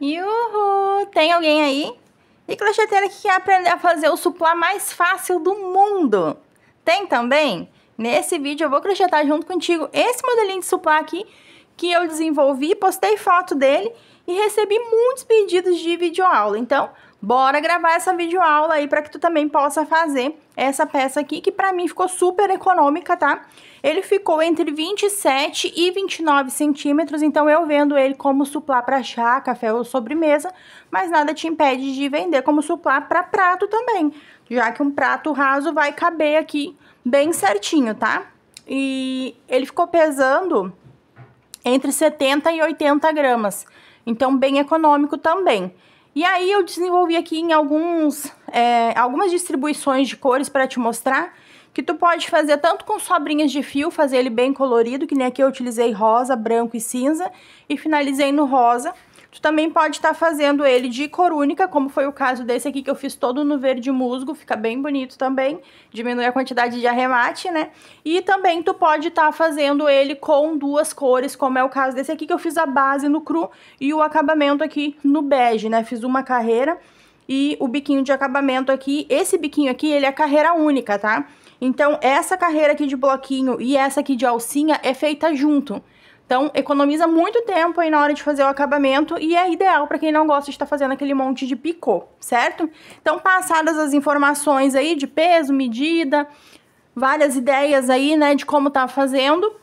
Uhul! Tem alguém aí? E crocheteira que quer aprender a fazer o suplá mais fácil do mundo? Tem também? Nesse vídeo eu vou crochetar junto contigo esse modelinho de suplá aqui que eu desenvolvi, postei foto dele e recebi muitos pedidos de videoaula. Então, bora gravar essa videoaula aí para que tu também possa fazer essa peça aqui, que pra mim ficou super econômica, tá? Ele ficou entre 27 e 29 centímetros, então eu vendo ele como suplá para chá, café ou sobremesa, mas nada te impede de vender como suplá para prato também, já que um prato raso vai caber aqui bem certinho, tá? E ele ficou pesando entre 70 e 80 gramas, então bem econômico também. E aí eu desenvolvi aqui em algumas distribuições de cores para te mostrar que tu pode fazer tanto com sobrinhas de fio, fazer ele bem colorido, que nem aqui eu utilizei rosa, branco e cinza, e finalizei no rosa. Tu também pode estar fazendo ele de cor única, como foi o caso desse aqui, que eu fiz todo no verde musgo, fica bem bonito também, diminui a quantidade de arremate, né? E também tu pode estar fazendo ele com duas cores, como é o caso desse aqui, que eu fiz a base no cru e o acabamento aqui no bege, né? Fiz uma carreira e o biquinho de acabamento aqui, esse biquinho aqui, ele é carreira única, tá? Então, essa carreira aqui de bloquinho e essa aqui de alcinha é feita junto. Então, economiza muito tempo aí na hora de fazer o acabamento e é ideal para quem não gosta de estar fazendo aquele monte de picô, certo? Então, passadas as informações aí de peso, medida, várias ideias aí, né, de como tá fazendo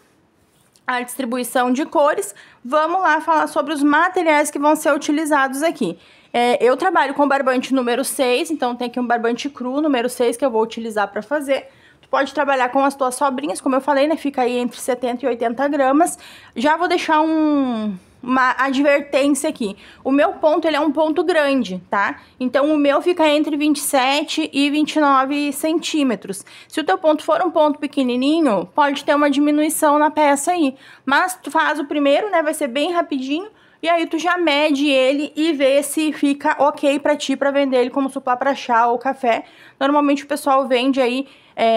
a distribuição de cores, vamos lá falar sobre os materiais que vão ser utilizados aqui. Eu trabalho com barbante número 6, então tem aqui um barbante cru número 6 que eu vou utilizar para fazer. Pode trabalhar com as tuas sobrinhas, como eu falei, né? Fica aí entre 70 e 80 gramas. Já vou deixar uma advertência aqui. O meu ponto, ele é um ponto grande, tá? Então, o meu fica entre 27 e 29 centímetros. Se o teu ponto for um ponto pequenininho, pode ter uma diminuição na peça aí. Mas tu faz o primeiro, né? Vai ser bem rapidinho. E aí tu já mede ele e vê se fica ok pra ti, pra vender ele como suplá pra chá ou café. Normalmente o pessoal vende aí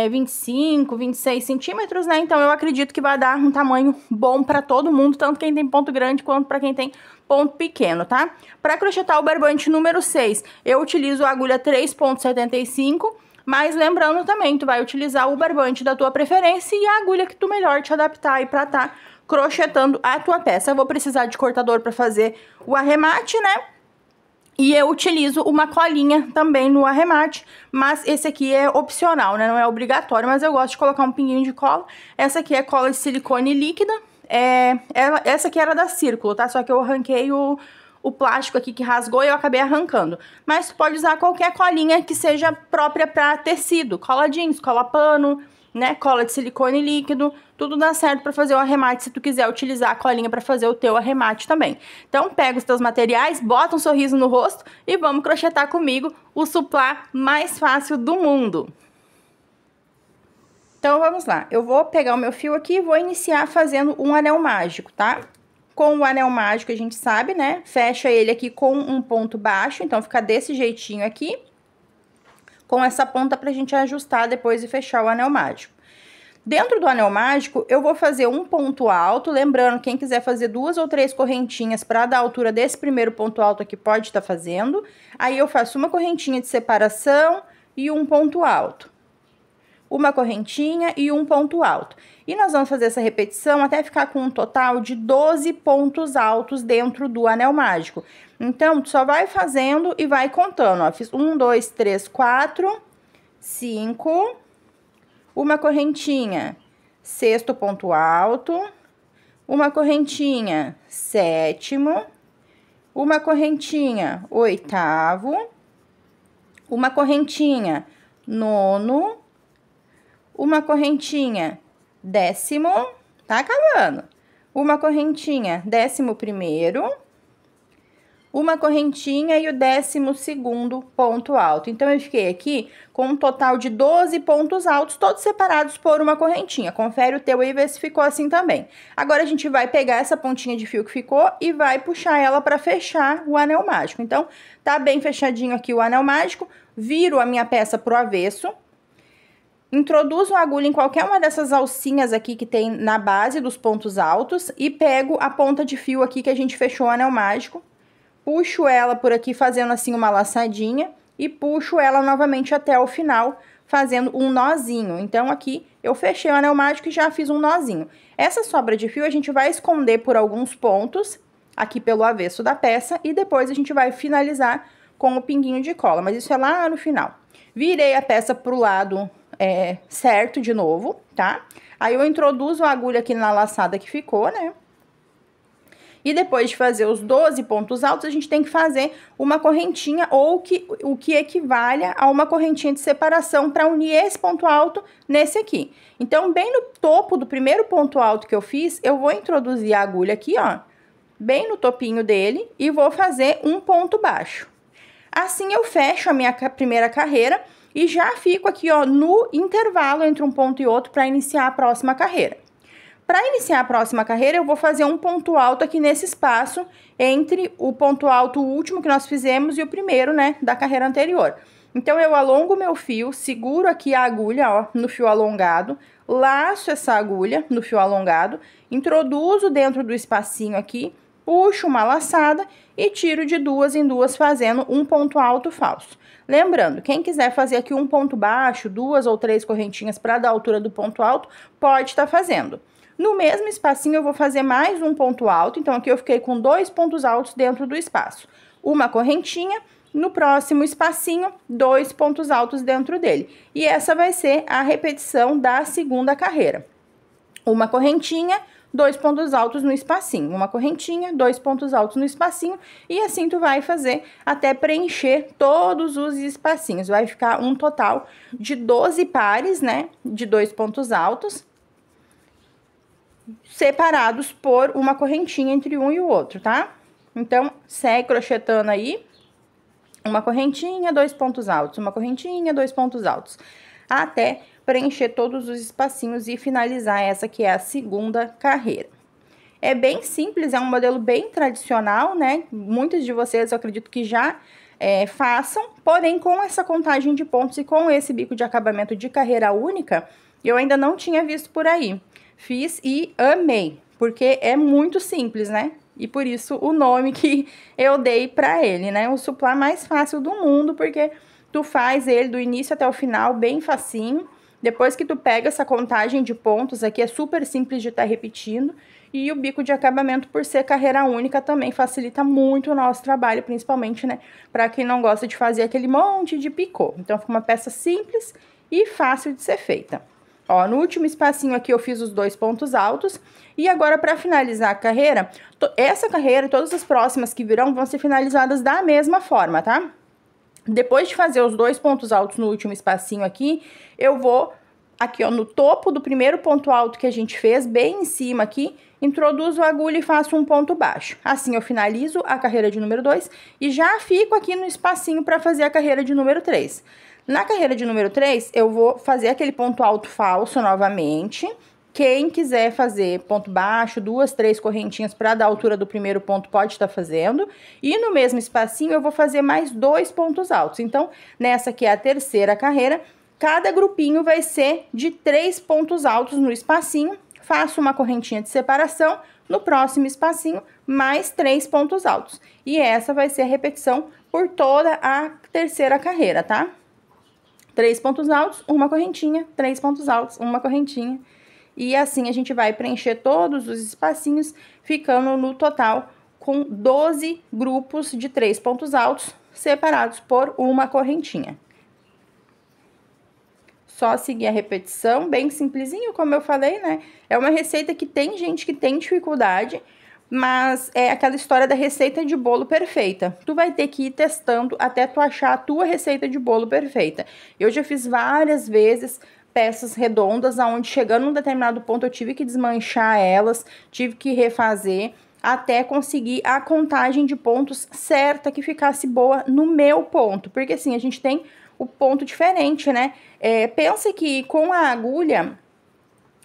25, 26 centímetros, né? Então eu acredito que vai dar um tamanho bom pra todo mundo, tanto quem tem ponto grande quanto pra quem tem ponto pequeno, tá? Pra crochetar o barbante número 6, eu utilizo a agulha 3,75, mas lembrando também, tu vai utilizar o barbante da tua preferência e a agulha que tu melhor te adaptar aí pra tá crochetando a tua peça. Eu vou precisar de cortador para fazer o arremate, né? E eu utilizo uma colinha também no arremate, mas esse aqui é opcional, né? Não é obrigatório, mas eu gosto de colocar um pinguinho de cola. Essa aqui é cola de silicone líquida. Essa aqui era da Círculo, tá? Só que eu arranquei o plástico aqui que rasgou e eu acabei arrancando. Mas tu pode usar qualquer colinha que seja própria para tecido. Cola jeans, cola pano, né, cola de silicone líquido, tudo dá certo para fazer o arremate se tu quiser utilizar a colinha para fazer o teu arremate também. Então pega os teus materiais, bota um sorriso no rosto e vamos crochetar comigo o suplá mais fácil do mundo. Então vamos lá, eu vou pegar o meu fio aqui e vou iniciar fazendo um anel mágico, tá? Com o anel mágico a gente sabe, né, fecha ele aqui com um ponto baixo, então fica desse jeitinho aqui, com essa ponta pra gente ajustar depois e fechar o anel mágico. Dentro do anel mágico, eu vou fazer um ponto alto, lembrando, quem quiser fazer 2 ou 3 correntinhas para dar a altura desse primeiro ponto alto aqui, pode estar fazendo. Aí eu faço uma correntinha de separação e um ponto alto. Uma correntinha e um ponto alto. E nós vamos fazer essa repetição até ficar com um total de 12 pontos altos dentro do anel mágico. Então, tu só vai fazendo e vai contando, ó. Fiz 1, 2, 3, 4, 5, uma correntinha, sexto ponto alto, uma correntinha, sétimo, uma correntinha, oitavo, uma correntinha, nono, uma correntinha, décimo, tá acabando, uma correntinha, 11º, uma correntinha e o 12º ponto alto. Então, eu fiquei aqui com um total de 12 pontos altos, todos separados por uma correntinha. Confere o teu aí e vê se ficou assim também. Agora, a gente vai pegar essa pontinha de fio que ficou e vai puxar ela para fechar o anel mágico. Então, tá bem fechadinho aqui o anel mágico, viro a minha peça pro avesso, introduzo a agulha em qualquer uma dessas alcinhas aqui que tem na base dos pontos altos e pego a ponta de fio aqui que a gente fechou o anel mágico, puxo ela por aqui fazendo assim uma laçadinha e puxo ela novamente até o final, fazendo um nozinho. Então, aqui eu fechei o anel mágico e já fiz um nozinho. Essa sobra de fio a gente vai esconder por alguns pontos, aqui pelo avesso da peça, e depois a gente vai finalizar com o pinguinho de cola, mas isso é lá no final. Virei a peça pro lado certo de novo, tá? Aí eu introduzo a agulha aqui na laçada que ficou, né? E depois de fazer os 12 pontos altos, a gente tem que fazer uma correntinha ou o que equivale a uma correntinha de separação para unir esse ponto alto nesse aqui. Então, bem no topo do primeiro ponto alto que eu fiz, eu vou introduzir a agulha aqui, ó, bem no topinho dele e vou fazer um ponto baixo. Assim, eu fecho a minha primeira carreira e já fico aqui, ó, no intervalo entre um ponto e outro para iniciar a próxima carreira. Para iniciar a próxima carreira, eu vou fazer um ponto alto aqui nesse espaço entre o ponto alto último que nós fizemos e o primeiro, né, da carreira anterior. Então, eu alongo o meu fio, seguro aqui a agulha, ó, no fio alongado, laço essa agulha no fio alongado, introduzo dentro do espacinho aqui, puxo uma laçada e tiro de duas em duas fazendo um ponto alto falso. Lembrando, quem quiser fazer aqui um ponto baixo, 2 ou 3 correntinhas para dar a altura do ponto alto, pode estar fazendo. No mesmo espacinho, eu vou fazer mais um ponto alto. Então, aqui eu fiquei com 2 pontos altos dentro do espaço. Uma correntinha, no próximo espacinho, 2 pontos altos dentro dele. E essa vai ser a repetição da segunda carreira. Uma correntinha, 2 pontos altos no espacinho. Uma correntinha, 2 pontos altos no espacinho. E assim tu vai fazer até preencher todos os espacinhos. Vai ficar um total de 12 pares, né, de 2 pontos altos, separados por uma correntinha entre um e o outro, tá? Então, segue crochetando aí, uma correntinha, 2 pontos altos, uma correntinha, 2 pontos altos, até preencher todos os espacinhos e finalizar essa que é a segunda carreira. É bem simples, é um modelo bem tradicional, né? Muitos de vocês, eu acredito que já façam, porém, com essa contagem de pontos e com esse bico de acabamento de carreira única, eu ainda não tinha visto por aí. Fiz e amei, porque é muito simples, né? E por isso o nome que eu dei pra ele, né? O suplá mais fácil do mundo, porque tu faz ele do início até o final bem facinho. Depois que tu pega essa contagem de pontos aqui, é super simples de estar repetindo. E o bico de acabamento, por ser carreira única, também facilita muito o nosso trabalho, principalmente, né? Pra quem não gosta de fazer aquele monte de picô. Então, fica uma peça simples e fácil de ser feita. Ó, no último espacinho aqui eu fiz os 2 pontos altos. E agora, para finalizar a carreira, essa carreira e todas as próximas que virão vão ser finalizadas da mesma forma, tá? Depois de fazer os 2 pontos altos no último espacinho aqui, eu vou aqui, ó, no topo do primeiro ponto alto que a gente fez, bem em cima aqui, introduzo a agulha e faço um ponto baixo. Assim, eu finalizo a carreira de número 2 e já fico aqui no espacinho para fazer a carreira de número 3. Na carreira de número 3, eu vou fazer aquele ponto alto falso novamente. Quem quiser fazer ponto baixo, 2, 3 correntinhas para dar a altura do primeiro ponto, pode estar fazendo. E no mesmo espacinho, eu vou fazer mais 2 pontos altos. Então, nessa que é a terceira carreira, cada grupinho vai ser de 3 pontos altos no espacinho. Faço uma correntinha de separação, no próximo espacinho, mais 3 pontos altos. E essa vai ser a repetição por toda a terceira carreira, tá? 3 pontos altos, uma correntinha, 3 pontos altos, uma correntinha. E assim a gente vai preencher todos os espacinhos, ficando no total com 12 grupos de 3 pontos altos, separados por uma correntinha. Só seguir a repetição, bem simplesinho, como eu falei, né? É uma receita que tem gente que tem dificuldade, mas é aquela história da receita de bolo perfeita. Tu vai ter que ir testando até tu achar a tua receita de bolo perfeita. Eu já fiz várias vezes peças redondas, aonde chegando num determinado ponto eu tive que desmanchar elas, tive que refazer, até conseguir a contagem de pontos certa que ficasse boa no meu ponto. Porque assim, a gente tem o ponto diferente, né? Pensa que com a agulha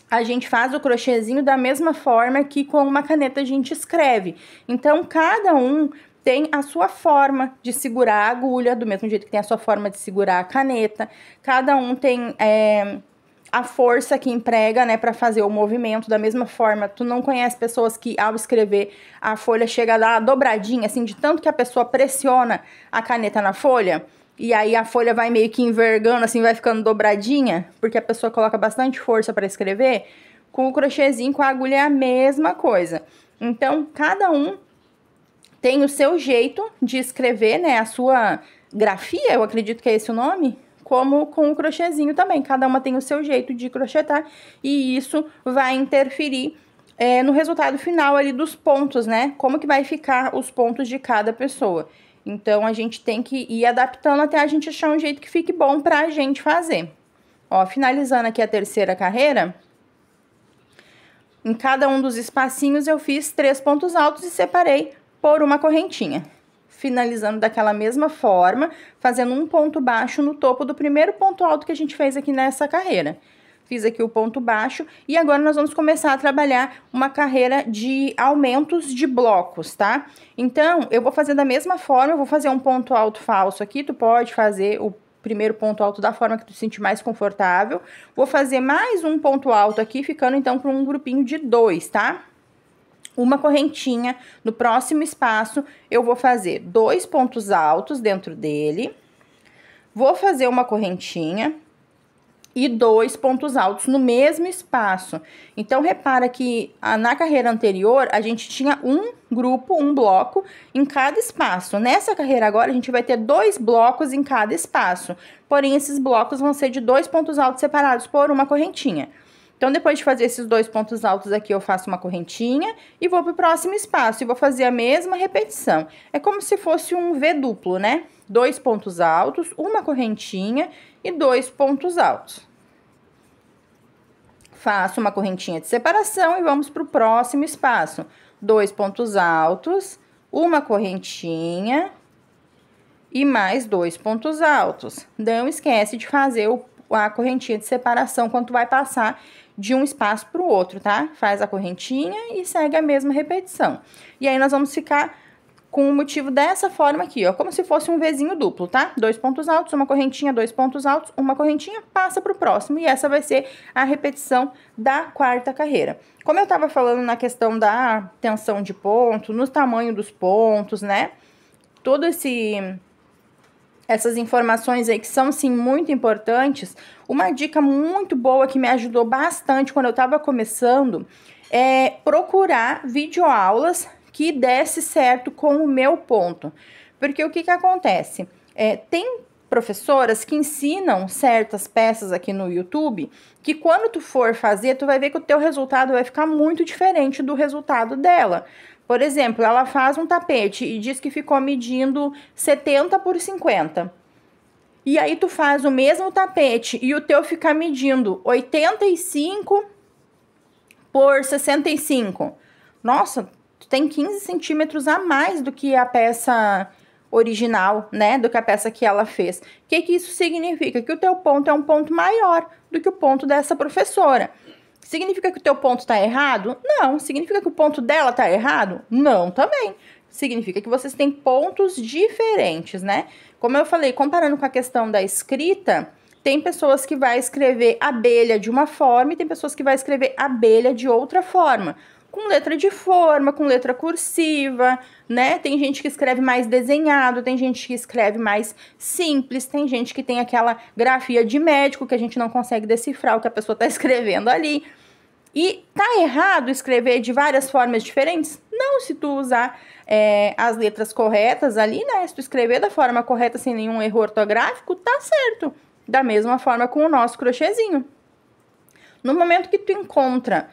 a gente faz o crochêzinho da mesma forma que com uma caneta a gente escreve. Então, cada um tem a sua forma de segurar a agulha, do mesmo jeito que tem a sua forma de segurar a caneta. Cada um tem a força que emprega, né, para fazer o movimento. Da mesma forma, tu não conhece pessoas que, ao escrever, a folha chega a dar dobradinha, assim, de tanto que a pessoa pressiona a caneta na folha, e aí a folha vai meio que envergando, assim, vai ficando dobradinha, porque a pessoa coloca bastante força para escrever. Com o crochêzinho, com a agulha é a mesma coisa. Então, cada um tem o seu jeito de escrever, né, a sua grafia, eu acredito que é esse o nome, como com o crochêzinho também. Cada uma tem o seu jeito de crochetar e isso vai interferir no resultado final ali dos pontos, né? Como que vai ficar os pontos de cada pessoa. Então, a gente tem que ir adaptando até a gente achar um jeito que fique bom pra gente fazer. Ó, finalizando aqui a terceira carreira, em cada um dos espacinhos eu fiz 3 pontos altos e separei por uma correntinha. Finalizando daquela mesma forma, fazendo um ponto baixo no topo do primeiro ponto alto que a gente fez aqui nessa carreira. Fiz aqui o ponto baixo e agora nós vamos começar a trabalhar uma carreira de aumentos de blocos, tá? Então, eu vou fazer da mesma forma, eu vou fazer um ponto alto falso aqui, tu pode fazer o primeiro ponto alto da forma que tu se sentir mais confortável. Vou fazer mais um ponto alto aqui, ficando então com um grupinho de 2, tá? Uma correntinha, no próximo espaço eu vou fazer 2 pontos altos dentro dele, vou fazer uma correntinha e 2 pontos altos no mesmo espaço. Então, repara que na carreira anterior, a gente tinha um grupo, um bloco em cada espaço. Nessa carreira agora, a gente vai ter 2 blocos em cada espaço. Porém, esses blocos vão ser de 2 pontos altos separados por uma correntinha. Então, depois de fazer esses 2 pontos altos aqui, eu faço uma correntinha e vou pro próximo espaço. E vou fazer a mesma repetição. É como se fosse um V duplo, né? 2 pontos altos, uma correntinha e 2 pontos altos. Faço uma correntinha de separação e vamos pro próximo espaço. 2 pontos altos, uma correntinha e mais 2 pontos altos. Não esquece de fazer a correntinha de separação quando tu vai passar de um espaço para o outro, tá? Faz a correntinha e segue a mesma repetição. E aí, nós vamos ficar com o motivo dessa forma aqui, ó, como se fosse um Vzinho duplo, tá? 2 pontos altos, uma correntinha, 2 pontos altos, uma correntinha, passa para o próximo. E essa vai ser a repetição da quarta carreira. Como eu tava falando na questão da tensão de ponto, no tamanho dos pontos, né? Essas informações aí que são, sim, muito importantes. Uma dica muito boa que me ajudou bastante quando eu estava começando é procurar videoaulas que desse certo com o meu ponto. Porque o que que acontece? Tem professoras que ensinam certas peças aqui no YouTube que quando tu for fazer, tu vai ver que o teu resultado vai ficar muito diferente do resultado dela. Por exemplo, ela faz um tapete e diz que ficou medindo 70 por 50. E aí tu faz o mesmo tapete e o teu fica medindo 85 por 65. Nossa, tu tem 15 centímetros a mais do que a peça original, né? Do que a peça que ela fez. O que que isso significa? Que o teu ponto é um ponto maior do que o ponto dessa professora. Significa que o teu ponto tá errado? Não. Significa que o ponto dela tá errado? Não, também. Significa que vocês têm pontos diferentes, né? Como eu falei, comparando com a questão da escrita, tem pessoas que vai escrever abelha de uma forma e tem pessoas que vai escrever abelha de outra forma. Com letra de forma, com letra cursiva, né? Tem gente que escreve mais desenhado, tem gente que escreve mais simples, tem gente que tem aquela grafia de médico que a gente não consegue decifrar o que a pessoa tá escrevendo ali. E tá errado escrever de várias formas diferentes? Não, se tu usar as letras corretas ali, né? Se tu escrever da forma correta, sem nenhum erro ortográfico, tá certo. Da mesma forma com o nosso crochêzinho. No momento que tu encontra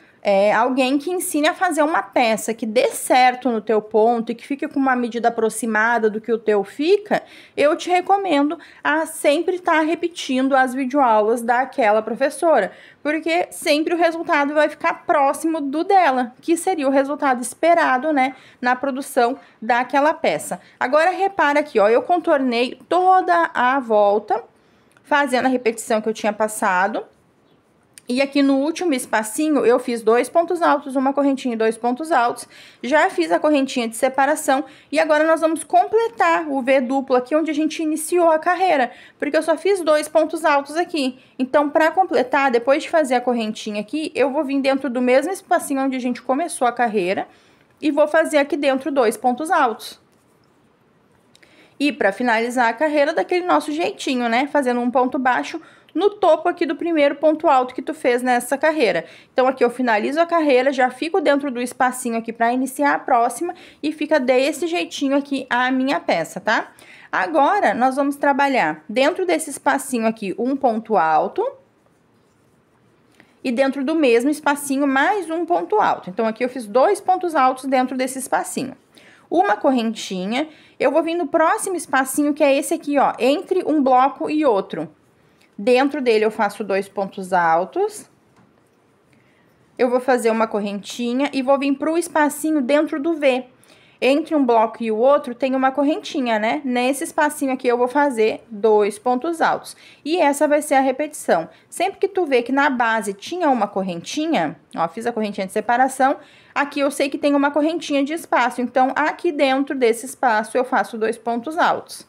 alguém que ensine a fazer uma peça que dê certo no teu ponto e que fique com uma medida aproximada do que o teu fica, eu te recomendo a sempre estar repetindo as videoaulas daquela professora, porque sempre o resultado vai ficar próximo do dela, que seria o resultado esperado, né, na produção daquela peça. Agora, repara aqui, ó, eu contornei toda a volta, fazendo a repetição que eu tinha passado. E aqui no último espacinho, eu fiz 2 pontos altos, uma correntinha e 2 pontos altos. Já fiz a correntinha de separação. E agora nós vamos completar o V duplo aqui, onde a gente iniciou a carreira. Porque eu só fiz 2 pontos altos aqui. Então, para completar, depois de fazer a correntinha aqui, eu vou vir dentro do mesmo espacinho onde a gente começou a carreira. E vou fazer aqui dentro 2 pontos altos. E para finalizar a carreira, daquele nosso jeitinho, né? Fazendo um ponto baixo no topo aqui do primeiro ponto alto que tu fez nessa carreira. Então, aqui eu finalizo a carreira, já fico dentro do espacinho aqui para iniciar a próxima e fica desse jeitinho aqui a minha peça, tá? Agora, nós vamos trabalhar dentro desse espacinho aqui um ponto alto e dentro do mesmo espacinho mais um ponto alto. Então, aqui eu fiz 2 pontos altos dentro desse espacinho. Uma correntinha, eu vou vir no próximo espacinho, que é esse aqui, ó, entre um bloco e outro. Dentro dele eu faço 2 pontos altos. Eu vou fazer uma correntinha e vou vir pro espacinho dentro do V. Entre um bloco e o outro tem uma correntinha, né? Nesse espacinho aqui eu vou fazer 2 pontos altos. E essa vai ser a repetição. Sempre que tu vê que na base tinha uma correntinha, ó, fiz a correntinha de separação, aqui eu sei que tem uma correntinha de espaço. Então, aqui dentro desse espaço eu faço 2 pontos altos.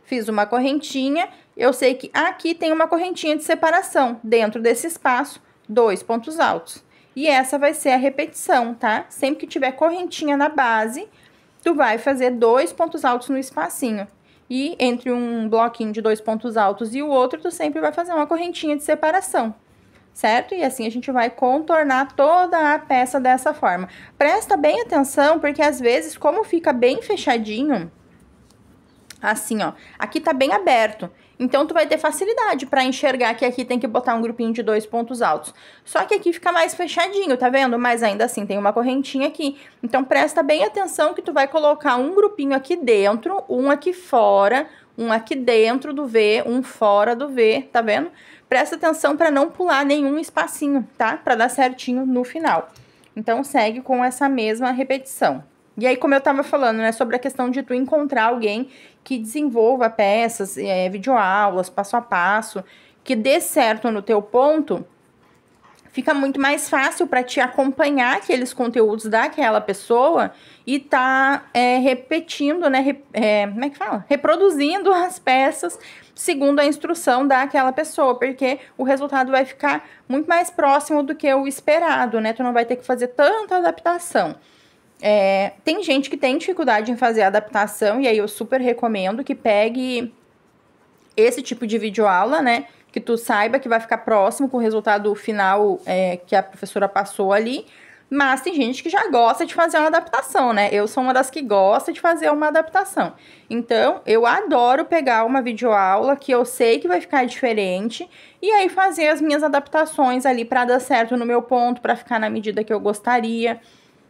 Fiz uma correntinha, eu sei que aqui tem uma correntinha de separação. Dentro desse espaço, 2 pontos altos. E essa vai ser a repetição, tá? Sempre que tiver correntinha na base, tu vai fazer 2 pontos altos no espacinho. E entre um bloquinho de 2 pontos altos e o outro, tu sempre vai fazer uma correntinha de separação, certo? E assim a gente vai contornar toda a peça dessa forma. Presta bem atenção, porque às vezes, como fica bem fechadinho, assim, ó, aqui tá bem aberto. Então, tu vai ter facilidade pra enxergar que aqui tem que botar um grupinho de 2 pontos altos. Só que aqui fica mais fechadinho, tá vendo? Mas ainda assim, tem uma correntinha aqui. Então, presta bem atenção que tu vai colocar um grupinho aqui dentro, um aqui fora, um aqui dentro do V, um fora do V, tá vendo? Presta atenção pra não pular nenhum espacinho, tá? Pra dar certinho no final. Então, segue com essa mesma repetição. E aí, como eu tava falando, né, sobre a questão de tu encontrar alguém que desenvolva peças, videoaulas, passo a passo, que dê certo no teu ponto, fica muito mais fácil para te acompanhar aqueles conteúdos daquela pessoa e tá repetindo, né, como é que fala? Reproduzindo as peças segundo a instrução daquela pessoa, porque o resultado vai ficar muito mais próximo do que o esperado, né? Tu não vai ter que fazer tanta adaptação. Tem gente que tem dificuldade em fazer a adaptação, e aí eu super recomendo que pegue esse tipo de videoaula, né? Que tu saiba que vai ficar próximo com o resultado final que a professora passou ali. Mas tem gente que já gosta de fazer uma adaptação, né? Eu sou uma das que gosta de fazer uma adaptação. Então, eu adoro pegar uma videoaula que eu sei que vai ficar diferente e aí fazer as minhas adaptações ali para dar certo no meu ponto, para ficar na medida que eu gostaria,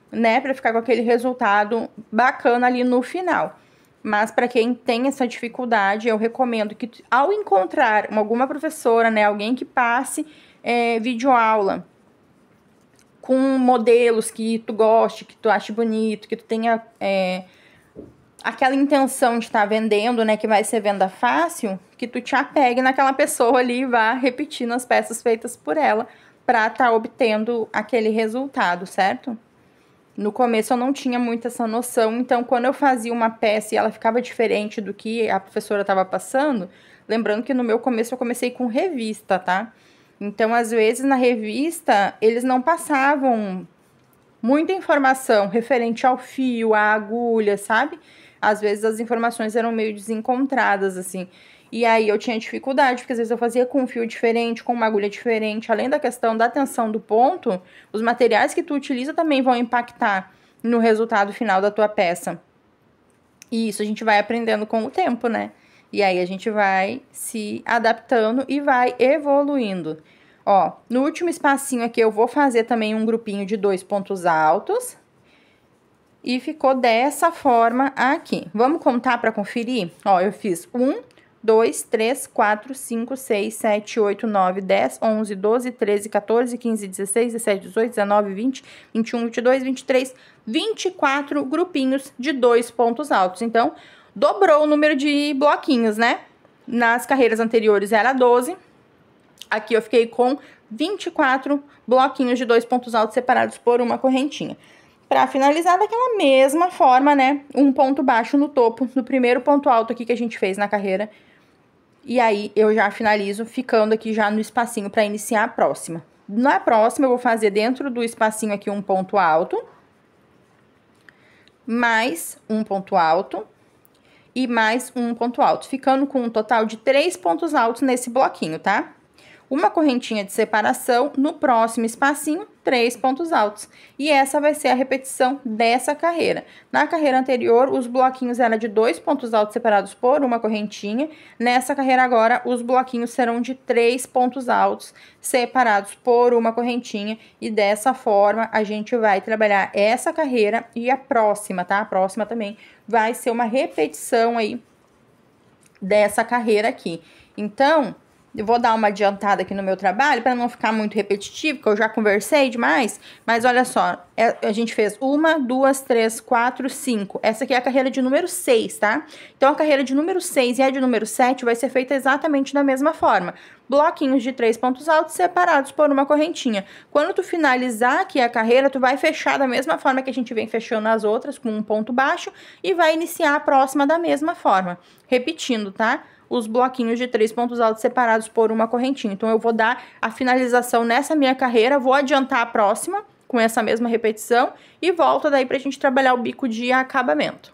né, para ficar com aquele resultado bacana ali no final. Mas para quem tem essa dificuldade, eu recomendo que ao encontrar alguma professora, né, alguém que passe videoaula com modelos que tu goste, que tu ache bonito, que tu tenha aquela intenção de estar vendendo, né, que vai ser venda fácil, que tu te apegue naquela pessoa ali e vá repetindo as peças feitas por ela para estar obtendo aquele resultado, certo? No começo eu não tinha muito essa noção, então quando eu fazia uma peça e ela ficava diferente do que a professora estava passando, lembrando que no meu começo eu comecei com revista, tá? Então, às vezes, na revista, eles não passavam muita informação referente ao fio, à agulha, sabe? Às vezes as informações eram meio desencontradas, assim. E aí eu tinha dificuldade, porque às vezes eu fazia com um fio diferente, com uma agulha diferente. Além da questão da tensão do ponto, os materiais que tu utiliza também vão impactar no resultado final da tua peça. E isso a gente vai aprendendo com o tempo, né? E aí a gente vai se adaptando e vai evoluindo. Ó, no último espacinho aqui eu vou fazer também um grupinho de 2 pontos altos. E ficou dessa forma aqui. Vamos contar para conferir? Ó, eu fiz 1, 2, 3, 4, 5, 6, 7, 8, 9, 10, 11, 12, 13, 14, 15, 16, 17, 18, 19, 20, 21, 22, 23, 24 grupinhos de 2 pontos altos. Então, dobrou o número de bloquinhos, né? Nas carreiras anteriores era 12, Aqui eu fiquei com 24 bloquinhos de 2 pontos altos separados por uma correntinha. Para finalizar daquela mesma forma, né, um ponto baixo no topo do primeiro ponto alto aqui que a gente fez na carreira. E aí eu já finalizo ficando aqui já no espacinho para iniciar a próxima. Na próxima eu vou fazer dentro do espacinho aqui um ponto alto, mais um ponto alto e mais um ponto alto, ficando com um total de 3 pontos altos nesse bloquinho, tá? Uma correntinha de separação, no próximo espacinho, 3 pontos altos. E essa vai ser a repetição dessa carreira. Na carreira anterior, os bloquinhos eram de 2 pontos altos separados por uma correntinha. Nessa carreira agora, os bloquinhos serão de 3 pontos altos separados por uma correntinha. E dessa forma, a gente vai trabalhar essa carreira e a próxima, tá? A próxima também vai ser uma repetição aí dessa carreira aqui. Então, eu vou dar uma adiantada aqui no meu trabalho para não ficar muito repetitivo, porque eu já conversei demais. Mas olha só, a gente fez 1, 2, 3, 4, 5. Essa aqui é a carreira de número 6, tá? Então, a carreira de número 6 e a de número 7 vai ser feita exatamente da mesma forma. Bloquinhos de 3 pontos altos separados por uma correntinha. Quando tu finalizar aqui a carreira, tu vai fechar da mesma forma que a gente vem fechando as outras, com um ponto baixo, e vai iniciar a próxima da mesma forma. Repetindo, tá? Os bloquinhos de 3 pontos altos separados por uma correntinha. Então, eu vou dar a finalização nessa minha carreira, vou adiantar a próxima com essa mesma repetição e volto daí pra gente trabalhar o bico de acabamento.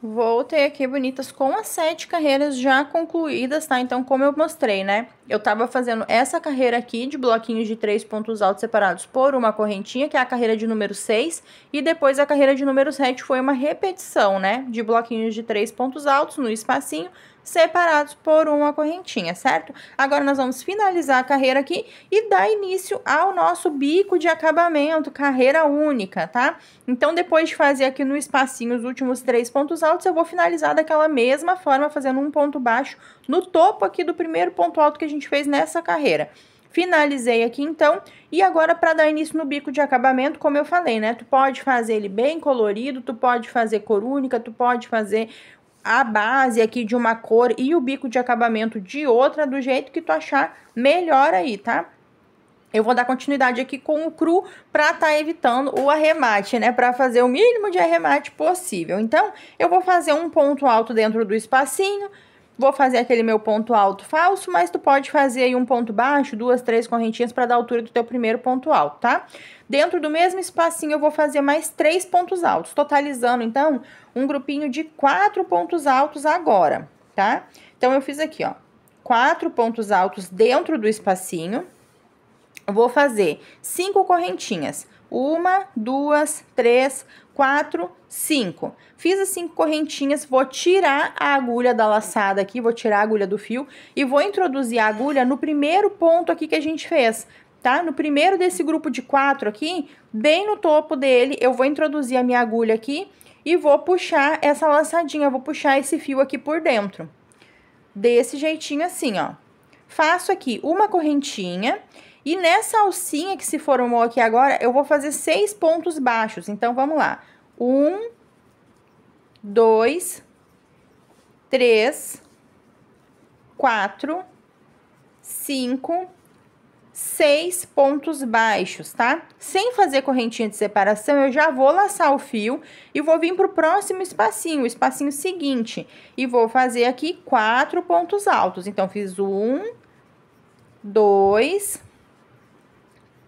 Voltei aqui, bonitas, com as 7 carreiras já concluídas, tá? Então, como eu mostrei, né? Eu tava fazendo essa carreira aqui de bloquinhos de 3 pontos altos separados por uma correntinha, que é a carreira de número 6. E depois a carreira de número 7 foi uma repetição, né? De bloquinhos de 3 pontos altos no espacinho, separados por uma correntinha, certo? Agora nós vamos finalizar a carreira aqui e dar início ao nosso bico de acabamento, carreira única, tá? Então, depois de fazer aqui no espacinho os últimos 3 pontos altos, eu vou finalizar daquela mesma forma, fazendo um ponto baixo no topo aqui do primeiro ponto alto que a gente fez nessa carreira. Finalizei aqui, então, e agora para dar início no bico de acabamento, como eu falei, né? Tu pode fazer ele bem colorido, tu pode fazer cor única, tu pode fazer a base aqui de uma cor e o bico de acabamento de outra, do jeito que tu achar melhor aí, tá? Eu vou dar continuidade aqui com o cru pra tá evitando o arremate, né? Pra fazer o mínimo de arremate possível. Então, eu vou fazer um ponto alto dentro do espacinho, vou fazer aquele meu ponto alto falso, mas tu pode fazer aí um ponto baixo, 2, 3 correntinhas pra dar a altura do teu primeiro ponto alto, tá? Dentro do mesmo espacinho eu vou fazer mais 3 pontos altos, totalizando, então, um grupinho de 4 pontos altos agora, tá? Então, eu fiz aqui, ó, 4 pontos altos dentro do espacinho. Eu vou fazer 5 correntinhas. 1, 2, 3, 4, 5. Fiz as 5 correntinhas, vou tirar a agulha da laçada aqui, vou tirar a agulha do fio e vou introduzir a agulha no primeiro ponto aqui que a gente fez, tá? No primeiro desse grupo de 4 aqui, bem no topo dele, eu vou introduzir a minha agulha aqui e vou puxar essa laçadinha, vou puxar esse fio aqui por dentro. Desse jeitinho assim, ó. Faço aqui uma correntinha. E nessa alcinha que se formou aqui agora, eu vou fazer 6 pontos baixos. Então, vamos lá. 1, 2, 3, 4, 5, 6 pontos baixos, tá? Sem fazer correntinha de separação, eu já vou laçar o fio e vou vir pro próximo espacinho, o espacinho seguinte. E vou fazer aqui 4 pontos altos. Então, fiz 1, 2,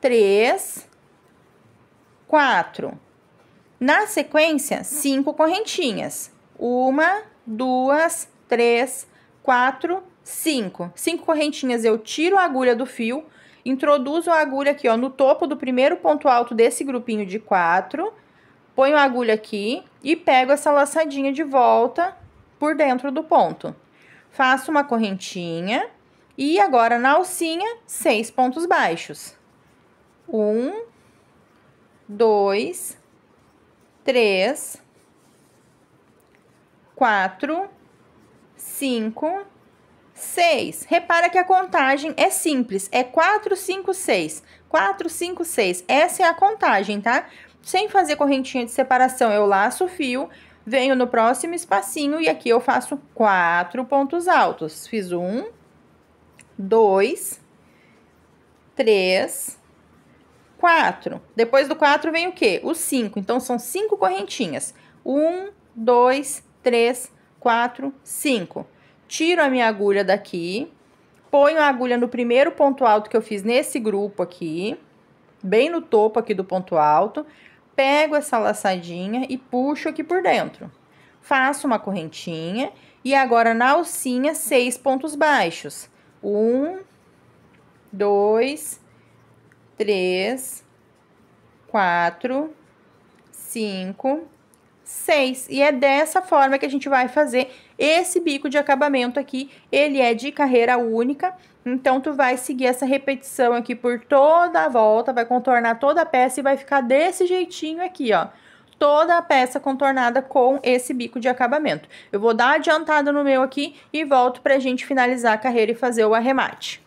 3, 4. Na sequência, 5 correntinhas. 1, 2, 3, 4, 5. 5 correntinhas, eu tiro a agulha do fio, introduzo a agulha aqui, ó, no topo do primeiro ponto alto desse grupinho de 4, ponho a agulha aqui e pego essa laçadinha de volta por dentro do ponto. Faço uma correntinha e agora na alcinha, 6 pontos baixos. 1, 2, 3, 4, 5, 6. Repara que a contagem é simples, é 4, 5, 6. 4, 5, 6. Essa é a contagem, tá? Sem fazer correntinha de separação, eu laço o fio, venho no próximo espacinho e aqui eu faço 4 pontos altos. Fiz 1, 2, 3, 4. Depois do 4 vem o quê? O 5. Então, são 5 correntinhas. 1, 2, 3, 4, 5. Tiro a minha agulha daqui, ponho a agulha no primeiro ponto alto que eu fiz nesse grupo aqui, bem no topo aqui do ponto alto, pego essa laçadinha e puxo aqui por dentro. Faço uma correntinha e agora na alcinha, 6 pontos baixos. 1, 2, 3, 4, 5, 6. E é dessa forma que a gente vai fazer esse bico de acabamento aqui. Ele é de carreira única, então tu vai seguir essa repetição aqui por toda a volta, vai contornar toda a peça e vai ficar desse jeitinho aqui, ó. Toda a peça contornada com esse bico de acabamento. Eu vou dar adiantada no meu aqui e volto pra gente finalizar a carreira e fazer o arremate.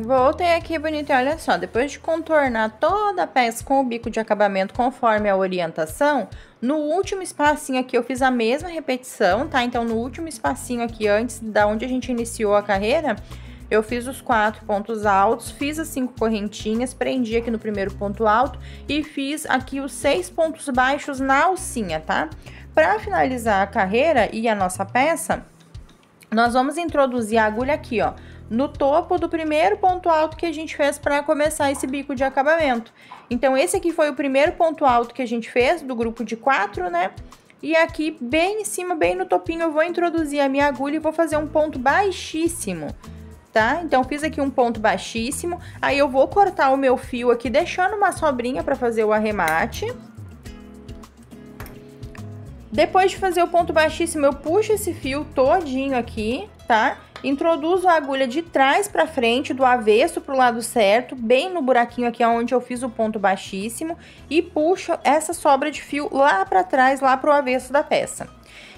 Voltei aqui, bonita, e olha só, depois de contornar toda a peça com o bico de acabamento conforme a orientação, no último espacinho aqui eu fiz a mesma repetição, tá? Então, no último espacinho aqui, antes da onde a gente iniciou a carreira, eu fiz os 4 pontos altos, fiz as 5 correntinhas, prendi aqui no primeiro ponto alto e fiz aqui os 6 pontos baixos na alcinha, tá? Para finalizar a carreira e a nossa peça, nós vamos introduzir a agulha aqui, ó, no topo do primeiro ponto alto que a gente fez para começar esse bico de acabamento. Então, esse aqui foi o primeiro ponto alto que a gente fez do grupo de 4, né? E aqui, bem em cima, bem no topinho, eu vou introduzir a minha agulha e vou fazer um ponto baixíssimo, tá? Então, fiz aqui um ponto baixíssimo, aí eu vou cortar o meu fio aqui, deixando uma sobrinha para fazer o arremate. Depois de fazer o ponto baixíssimo, eu puxo esse fio todinho aqui, tá? Introduzo a agulha de trás pra frente, do avesso pro lado certo, bem no buraquinho aqui onde eu fiz o ponto baixíssimo, e puxo essa sobra de fio lá pra trás, lá pro avesso da peça.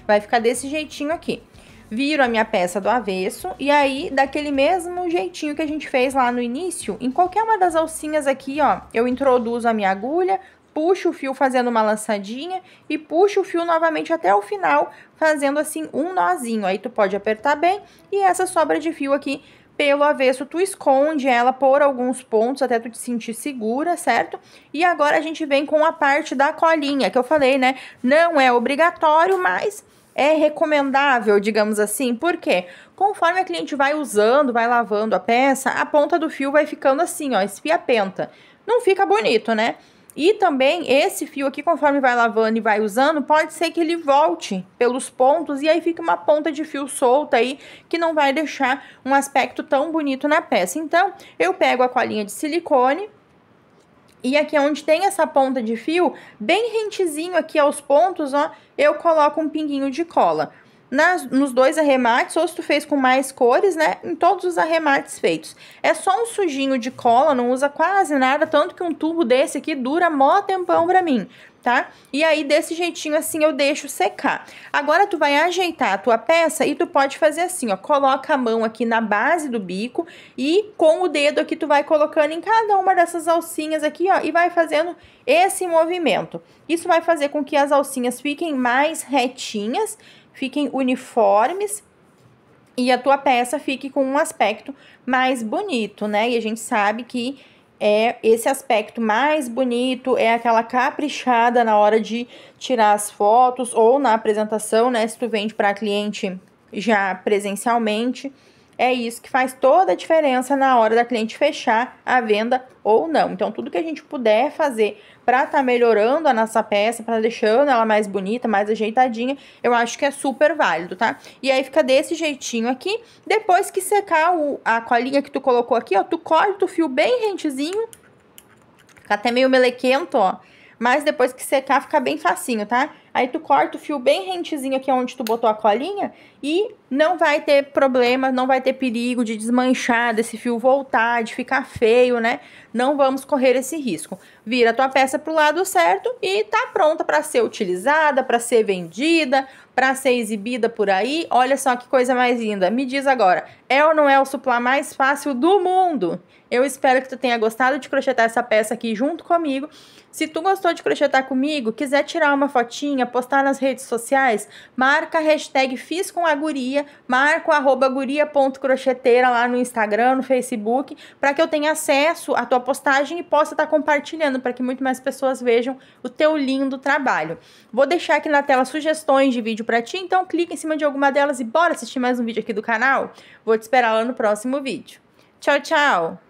Vai ficar desse jeitinho aqui. Viro a minha peça do avesso, e aí, daquele mesmo jeitinho que a gente fez lá no início, em qualquer uma das alcinhas aqui, ó, eu introduzo a minha agulha, puxo o fio fazendo uma laçadinha e puxo o fio novamente até o final, fazendo assim um nozinho. Aí tu pode apertar bem e essa sobra de fio aqui pelo avesso tu esconde ela por alguns pontos até tu te sentir segura, certo? E agora a gente vem com a parte da colinha, que eu falei, né? Não é obrigatório, mas é recomendável, digamos assim. Por quê? Conforme a cliente vai usando, vai lavando a peça, a ponta do fio vai ficando assim, ó, esfiapenta. Não fica bonito, né? E também, esse fio aqui, conforme vai lavando e vai usando, pode ser que ele volte pelos pontos e aí fica uma ponta de fio solta aí, que não vai deixar um aspecto tão bonito na peça. Então, eu pego a colinha de silicone e aqui onde tem essa ponta de fio, bem rentezinho aqui aos pontos, ó, eu coloco um pinguinho de cola. Nos dois arremates, ou se tu fez com mais cores, né, em todos os arremates feitos. É só um sujinho de cola, não usa quase nada, tanto que um tubo desse aqui dura mó tempão pra mim, tá? E aí, desse jeitinho assim, eu deixo secar. Agora, tu vai ajeitar a tua peça e tu pode fazer assim, ó, coloca a mão aqui na base do bico e com o dedo aqui tu vai colocando em cada uma dessas alcinhas aqui, ó, e vai fazendo esse movimento. Isso vai fazer com que as alcinhas fiquem mais retinhas, fiquem uniformes e a tua peça fique com um aspecto mais bonito, né? E a gente sabe que esse aspecto mais bonito é aquela caprichada na hora de tirar as fotos ou na apresentação, né? Se tu vende para cliente já presencialmente, é isso que faz toda a diferença na hora da cliente fechar a venda ou não. Então, tudo que a gente puder fazer para estar melhorando a nossa peça, para deixando ela mais bonita, mais ajeitadinha, eu acho que é super válido, tá? E aí fica desse jeitinho aqui. Depois que secar a colinha que tu colocou aqui, ó, tu corta o fio bem rentezinho, fica até meio melequento, ó. Mas depois que secar, fica bem facinho, tá? Aí tu corta o fio bem rentezinho aqui onde tu botou a colinha e não vai ter problema, não vai ter perigo de desmanchar, desse fio voltar, de ficar feio, né? Não vamos correr esse risco. Vira a tua peça pro lado certo e tá pronta para ser utilizada, para ser vendida, para ser exibida por aí. Olha só que coisa mais linda. Me diz agora, é ou não é o suplá mais fácil do mundo? Eu espero que tu tenha gostado de crochetar essa peça aqui junto comigo. Se tu gostou de crochetar comigo, quiser tirar uma fotinha, postar nas redes sociais, marca a hashtag Fiz com a Guria, marca o @guria.crocheteira lá no Instagram, no Facebook, para que eu tenha acesso à tua postagem e possa estar compartilhando, para que muito mais pessoas vejam o teu lindo trabalho. Vou deixar aqui na tela sugestões de vídeo para ti, então clica em cima de alguma delas e bora assistir mais um vídeo aqui do canal. Vou te esperar lá no próximo vídeo. Tchau, tchau!